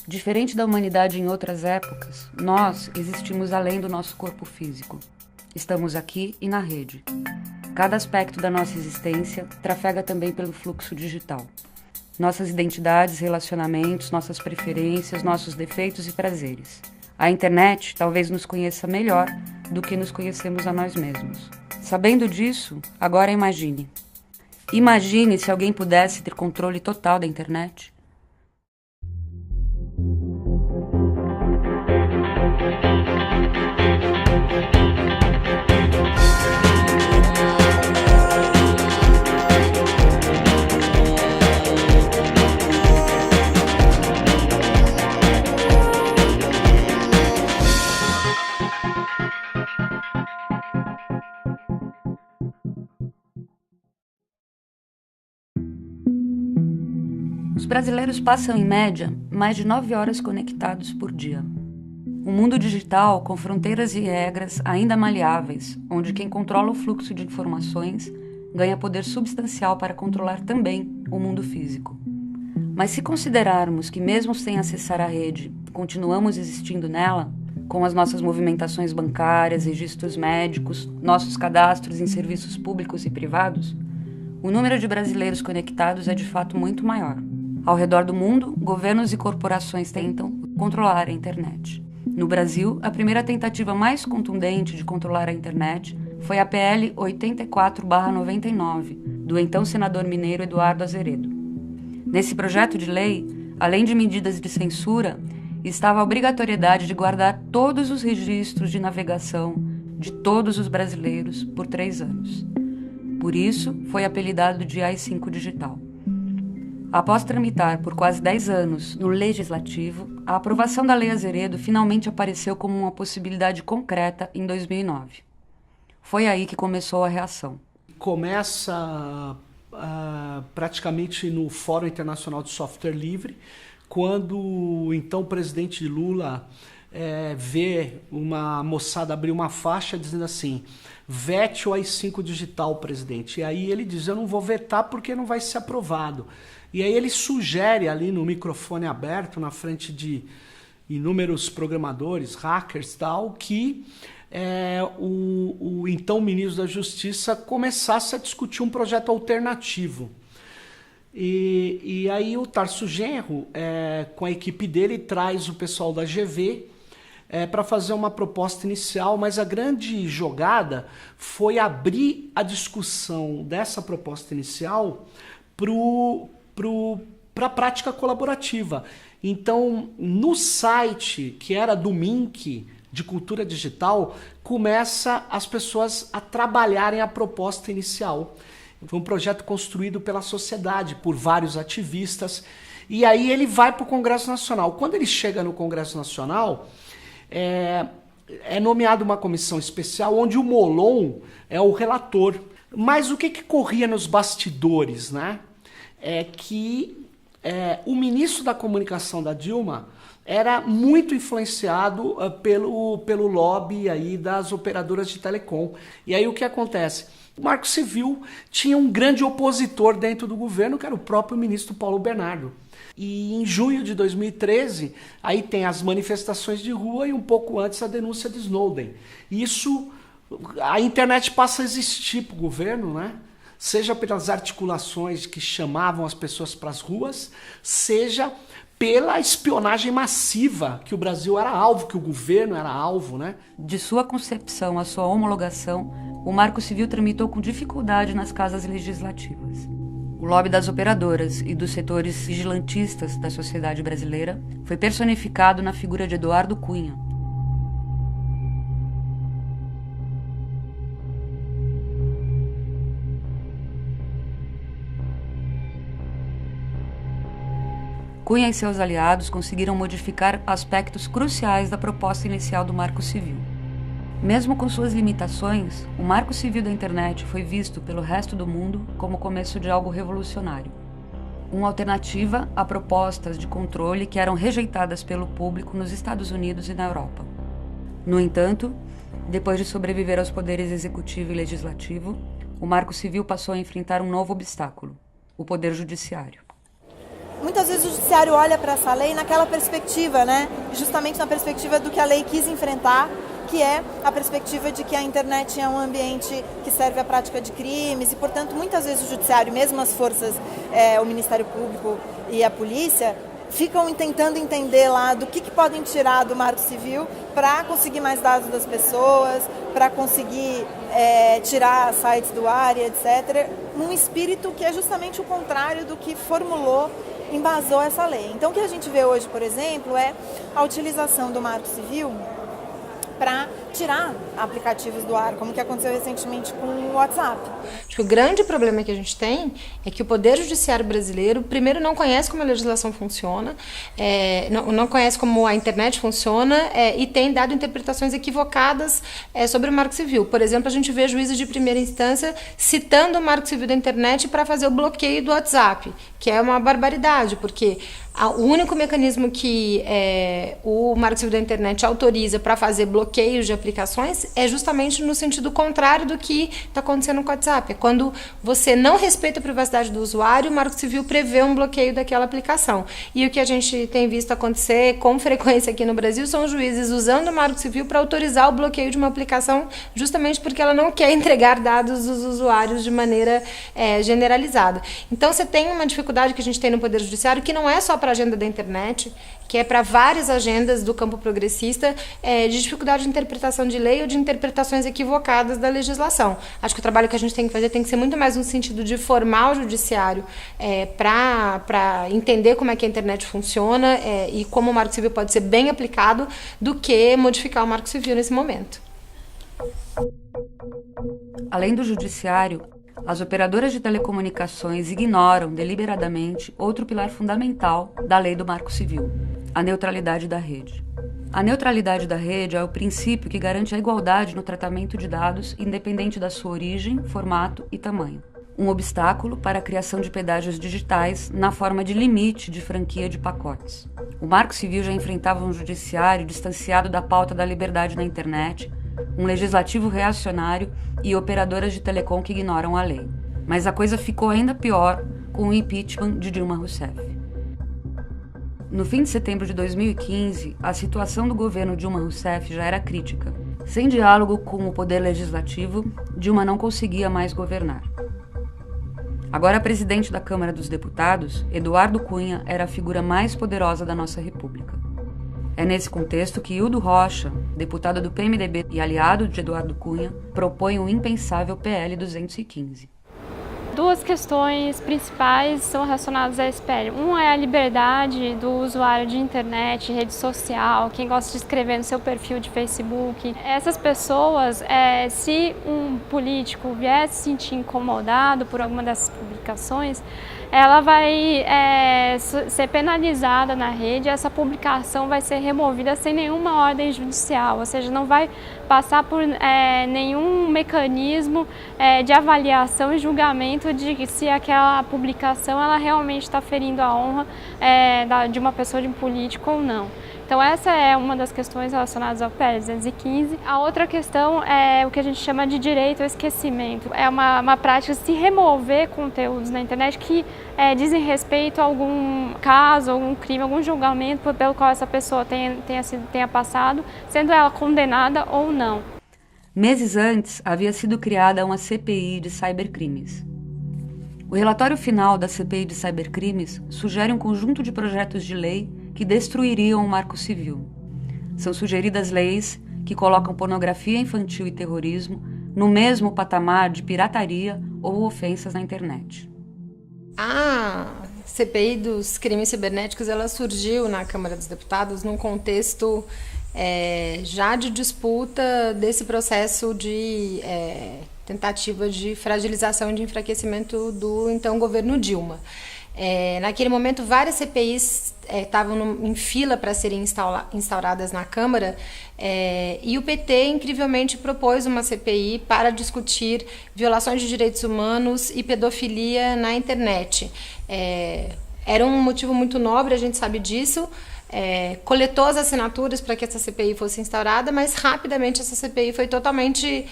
Diferente da humanidade em outras épocas, nós existimos além do nosso corpo físico. Estamos aqui e na rede. Cada aspecto da nossa existência trafega também pelo fluxo digital. Nossas identidades, relacionamentos, nossas preferências, nossos defeitos e prazeres. A internet talvez nos conheça melhor do que nos conhecemos a nós mesmos. Sabendo disso, agora imagine. Imagine se alguém pudesse ter controle total da internet. Os brasileiros passam, em média, mais de 9 horas conectados por dia. Um mundo digital com fronteiras e regras ainda maleáveis, onde quem controla o fluxo de informações ganha poder substancial para controlar também o mundo físico. Mas se considerarmos que mesmo sem acessar a rede, continuamos existindo nela, com as nossas movimentações bancárias, registros médicos, nossos cadastros em serviços públicos e privados, o número de brasileiros conectados é de fato muito maior. Ao redor do mundo, governos e corporações tentam controlar a internet. No Brasil, a primeira tentativa mais contundente de controlar a internet foi a PL 84/99, do então senador mineiro Eduardo Azeredo. Nesse projeto de lei, além de medidas de censura, estava a obrigatoriedade de guardar todos os registros de navegação de todos os brasileiros por 3 anos. Por isso, foi apelidado de AI-5 digital. Após tramitar por quase 10 anos no Legislativo, a aprovação da Lei Azeredo finalmente apareceu como uma possibilidade concreta em 2009. Foi aí que começou a reação. Começa praticamente no Fórum Internacional de Software Livre, quando o então presidente Lula vê uma moçada abrir uma faixa dizendo assim: vete o AI-5 digital, presidente. E aí ele diz: eu não vou vetar porque não vai ser aprovado. E aí ele sugere ali no microfone aberto, na frente de inúmeros programadores, hackers e tal, que o então ministro da Justiça começasse a discutir um projeto alternativo. E aí o Tarso Genro, com a equipe dele, traz o pessoal da GV para fazer uma proposta inicial, mas a grande jogada foi abrir a discussão dessa proposta inicial para a prática colaborativa. Então, no site, que era do MINC, de Cultura Digital, começa as pessoas a trabalharem a proposta inicial. Foi um projeto construído pela sociedade, por vários ativistas, e aí ele vai para o Congresso Nacional. Quando ele chega no Congresso Nacional, é nomeada uma comissão especial onde o Molon é o relator. Mas o que corria nos bastidores, né? É que o ministro da Comunicação da Dilma era muito influenciado pelo lobby aí das operadoras de telecom. E aí o que acontece? O Marco Civil tinha um grande opositor dentro do governo, que era o próprio ministro Paulo Bernardo. E em junho de 2013, aí tem as manifestações de rua e um pouco antes a denúncia de Snowden. Isso, a internet passa a existir para o governo, né? Seja pelas articulações que chamavam as pessoas para as ruas, seja pela espionagem massiva que o Brasil era alvo, que o governo era alvo, né? De sua concepção à sua homologação, o Marco Civil tramitou com dificuldade nas casas legislativas. O lobby das operadoras e dos setores vigilantistas da sociedade brasileira foi personificado na figura de Eduardo Cunha. Cunha e seus aliados conseguiram modificar aspectos cruciais da proposta inicial do Marco Civil. Mesmo com suas limitações, o Marco Civil da internet foi visto pelo resto do mundo como o começo de algo revolucionário. Uma alternativa a propostas de controle que eram rejeitadas pelo público nos Estados Unidos e na Europa. No entanto, depois de sobreviver aos poderes executivo e legislativo, o Marco Civil passou a enfrentar um novo obstáculo: o Poder Judiciário. Muitas vezes o judiciário olha para essa lei naquela perspectiva, né? Justamente na perspectiva do que a lei quis enfrentar, que é a perspectiva de que a internet é um ambiente que serve à prática de crimes e, portanto, muitas vezes o judiciário, mesmo as forças, o Ministério Público e a polícia, ficam tentando entender lá do que podem tirar do Marco Civil para conseguir mais dados das pessoas, para conseguir tirar sites do ar e etc., num espírito que é justamente o contrário do que formulou, embasou essa lei. Então, o que a gente vê hoje, por exemplo, é a utilização do Marco Civil para tirar aplicativos do ar, como que aconteceu recentemente com o WhatsApp. Acho que o grande problema que a gente tem é que o Poder Judiciário brasileiro, primeiro, não conhece como a legislação funciona, não conhece como a internet funciona e tem dado interpretações equivocadas sobre o Marco Civil. Por exemplo, a gente vê juízes de primeira instância citando o Marco Civil da internet para fazer o bloqueio do WhatsApp, que é uma barbaridade, porque o único mecanismo que o Marco Civil da internet autoriza para fazer bloqueios de aplicações é justamente no sentido contrário do que está acontecendo com o WhatsApp. É quando você não respeita a privacidade do usuário, o Marco Civil prevê um bloqueio daquela aplicação. E o que a gente tem visto acontecer com frequência aqui no Brasil são juízes usando o Marco Civil para autorizar o bloqueio de uma aplicação justamente porque ela não quer entregar dados dos usuários de maneira generalizada. Então, você tem uma dificuldade que a gente tem no Poder Judiciário que não é só para a agenda da internet, que é para várias agendas do campo progressista, de dificuldade de interpretação de lei ou de interpretações equivocadas da legislação. Acho que o trabalho que a gente tem que fazer tem que ser muito mais no sentido de formar o judiciário para entender como é que a internet funciona e como o Marco Civil pode ser bem aplicado, do que modificar o Marco Civil nesse momento. Além do judiciário, as operadoras de telecomunicações ignoram deliberadamente outro pilar fundamental da lei do Marco Civil: a neutralidade da rede. A neutralidade da rede é o princípio que garante a igualdade no tratamento de dados, independente da sua origem, formato e tamanho. Um obstáculo para a criação de pedágios digitais na forma de limite de franquia de pacotes. O Marco Civil já enfrentava um judiciário distanciado da pauta da liberdade na internet, um legislativo reacionário e operadoras de telecom que ignoram a lei. Mas a coisa ficou ainda pior com o impeachment de Dilma Rousseff. No fim de setembro de 2015, a situação do governo Dilma Rousseff já era crítica. Sem diálogo com o poder legislativo, Dilma não conseguia mais governar. Agora presidente da Câmara dos Deputados, Eduardo Cunha era a figura mais poderosa da nossa República. É nesse contexto que Hildo Rocha, deputado do PMDB e aliado de Eduardo Cunha, propõe o impensável PL 215. Duas questões principais são relacionadas a esse PL. Uma é a liberdade do usuário de internet, rede social, quem gosta de escrever no seu perfil de Facebook. Essas pessoas, se um político vier se sentir incomodado por alguma dessas publicações, ela vai ser penalizada na rede, essa publicação vai ser removida sem nenhuma ordem judicial, ou seja, não vai passar por nenhum mecanismo de avaliação e julgamento de se aquela publicação ela realmente está ferindo a honra de uma pessoa, de um político ou não. Então essa é uma das questões relacionadas ao PL 215. A outra questão é o que a gente chama de direito ao esquecimento. É uma prática de se remover conteúdos na internet que dizem respeito a algum caso, algum crime, algum julgamento pelo qual essa pessoa tenha passado, sendo ela condenada ou não. Meses antes, havia sido criada uma CPI de cybercrimes. O relatório final da CPI de cybercrimes sugere um conjunto de projetos de lei que destruiriam o Marco Civil. São sugeridas leis que colocam pornografia infantil e terrorismo no mesmo patamar de pirataria ou ofensas na internet. A CPI dos crimes cibernéticos ela surgiu na Câmara dos Deputados num contexto já de disputa desse processo de tentativa de fragilização e de enfraquecimento do então governo Dilma. Naquele momento, várias CPIs estavam em fila para serem instauradas na Câmara e o PT, incrivelmente, propôs uma CPI para discutir violações de direitos humanos e pedofilia na internet. Era um motivo muito nobre, a gente sabe disso, coletou as assinaturas para que essa CPI fosse instaurada, mas rapidamente essa CPI foi totalmente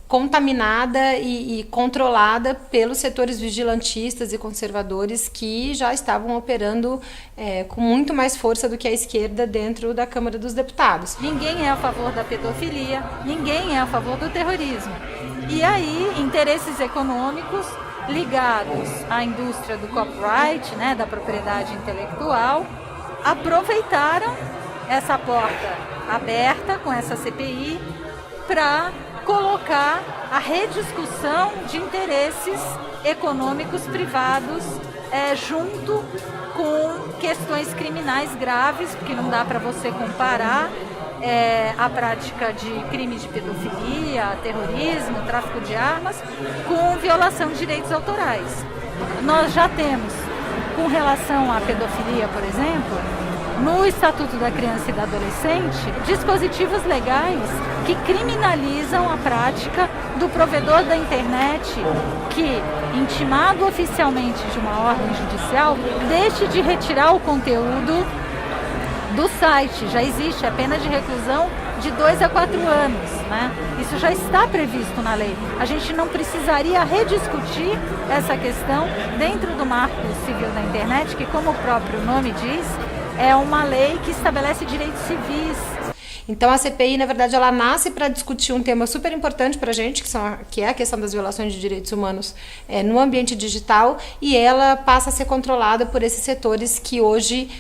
contaminada e controlada pelos setores vigilantistas e conservadores que já estavam operando com muito mais força do que a esquerda dentro da Câmara dos Deputados. Ninguém é a favor da pedofilia, ninguém é a favor do terrorismo. E aí, interesses econômicos ligados à indústria do copyright, né, da propriedade intelectual, aproveitaram essa porta aberta com essa CPI para colocar a rediscussão de interesses econômicos privados junto com questões criminais graves, porque não dá para você comparar a prática de crimes de pedofilia, terrorismo, tráfico de armas, com violação de direitos autorais. Nós já temos, com relação à pedofilia, por exemplo, no Estatuto da Criança e do Adolescente, dispositivos legais que criminalizam a prática do provedor da internet que, intimado oficialmente de uma ordem judicial, deixe de retirar o conteúdo do site. Já existe a pena de reclusão de 2 a 4 anos, né? Isso já está previsto na lei. A gente não precisaria rediscutir essa questão dentro do Marco Civil da Internet, que, como o próprio nome diz, é uma lei que estabelece direitos civis. Então a CPI, na verdade, ela nasce para discutir um tema super importante para a gente, que é a questão das violações de direitos humanos no ambiente digital, e ela passa a ser controlada por esses setores que hoje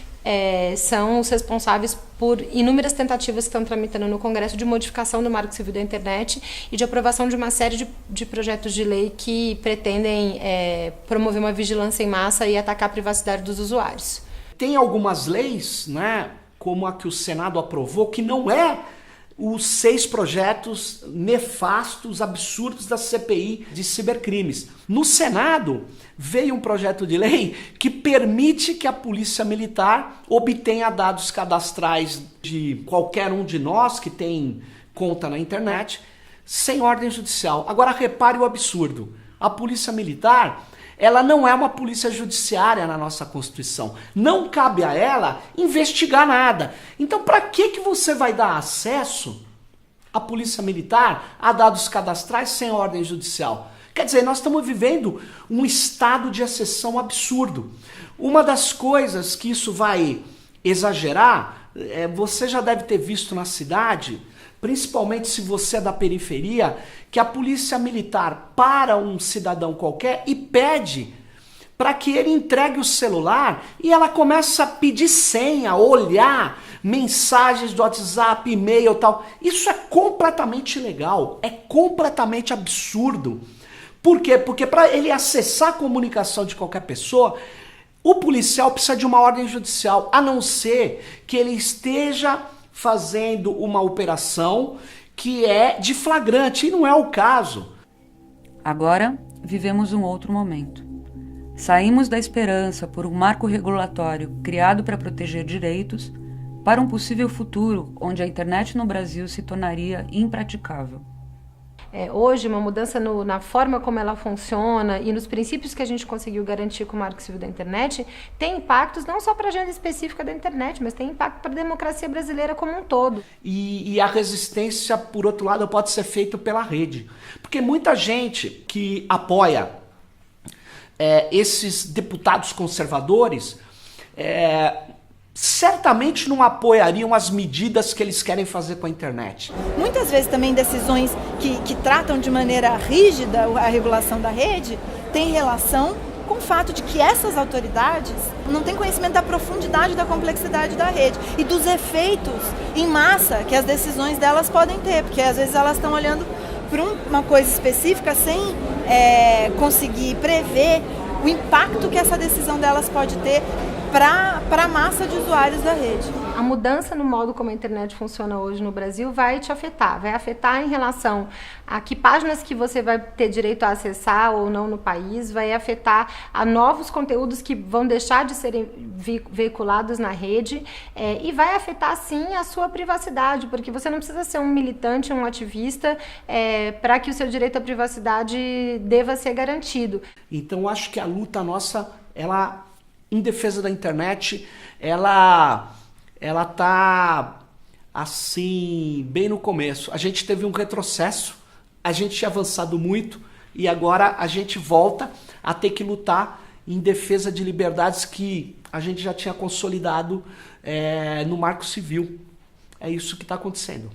são os responsáveis por inúmeras tentativas que estão tramitando no Congresso de modificação do Marco Civil da Internet e de aprovação de uma série de projetos de lei que pretendem promover uma vigilância em massa e atacar a privacidade dos usuários. Tem algumas leis, né, como a que o Senado aprovou, que não é os 6 projetos nefastos, absurdos da CPI de cibercrimes. No Senado veio um projeto de lei que permite que a Polícia Militar obtenha dados cadastrais de qualquer um de nós que tem conta na internet sem ordem judicial. Agora repare o absurdo. A Polícia Militar, ela não é uma polícia judiciária na nossa Constituição. Não cabe a ela investigar nada. Então, para que você vai dar acesso à Polícia Militar a dados cadastrais sem ordem judicial? Quer dizer, nós estamos vivendo um estado de exceção absurdo. Uma das coisas que isso vai exagerar, você já deve ter visto na cidade, principalmente se você é da periferia, que a Polícia Militar para um cidadão qualquer e pede para que ele entregue o celular e ela começa a pedir senha, olhar mensagens do WhatsApp, e-mail e tal. Isso é completamente ilegal, é completamente absurdo. Por quê? Porque para ele acessar a comunicação de qualquer pessoa, o policial precisa de uma ordem judicial, a não ser que ele esteja fazendo uma operação que é de flagrante, e não é o caso. Agora, vivemos um outro momento. Saímos da esperança por um marco regulatório criado para proteger direitos para um possível futuro onde a internet no Brasil se tornaria impraticável. Hoje, uma mudança na forma como ela funciona e nos princípios que a gente conseguiu garantir com o Marco Civil da Internet tem impactos não só para a agenda específica da internet, mas tem impacto para a democracia brasileira como um todo. E a resistência, por outro lado, pode ser feita pela rede. Porque muita gente que apoia esses deputados conservadores certamente não apoiariam as medidas que eles querem fazer com a internet. Muitas vezes também decisões que tratam de maneira rígida a regulação da rede têm relação com o fato de que essas autoridades não têm conhecimento da profundidade, da complexidade da rede e dos efeitos em massa que as decisões delas podem ter, porque às vezes elas estão olhando para uma coisa específica sem conseguir prever o impacto que essa decisão delas pode ter para a massa de usuários da rede. A mudança no modo como a internet funciona hoje no Brasil vai te afetar. Vai afetar em relação a que páginas que você vai ter direito a acessar ou não no país, vai afetar a novos conteúdos que vão deixar de serem veiculados na rede e vai afetar, sim, a sua privacidade, porque você não precisa ser um militante, um ativista para que o seu direito à privacidade deva ser garantido. Então, acho que a luta nossa, ela em defesa da internet, ela tá assim, bem no começo. A gente teve um retrocesso, a gente tinha avançado muito e agora a gente volta a ter que lutar em defesa de liberdades que a gente já tinha consolidado no Marco Civil. É isso que está acontecendo.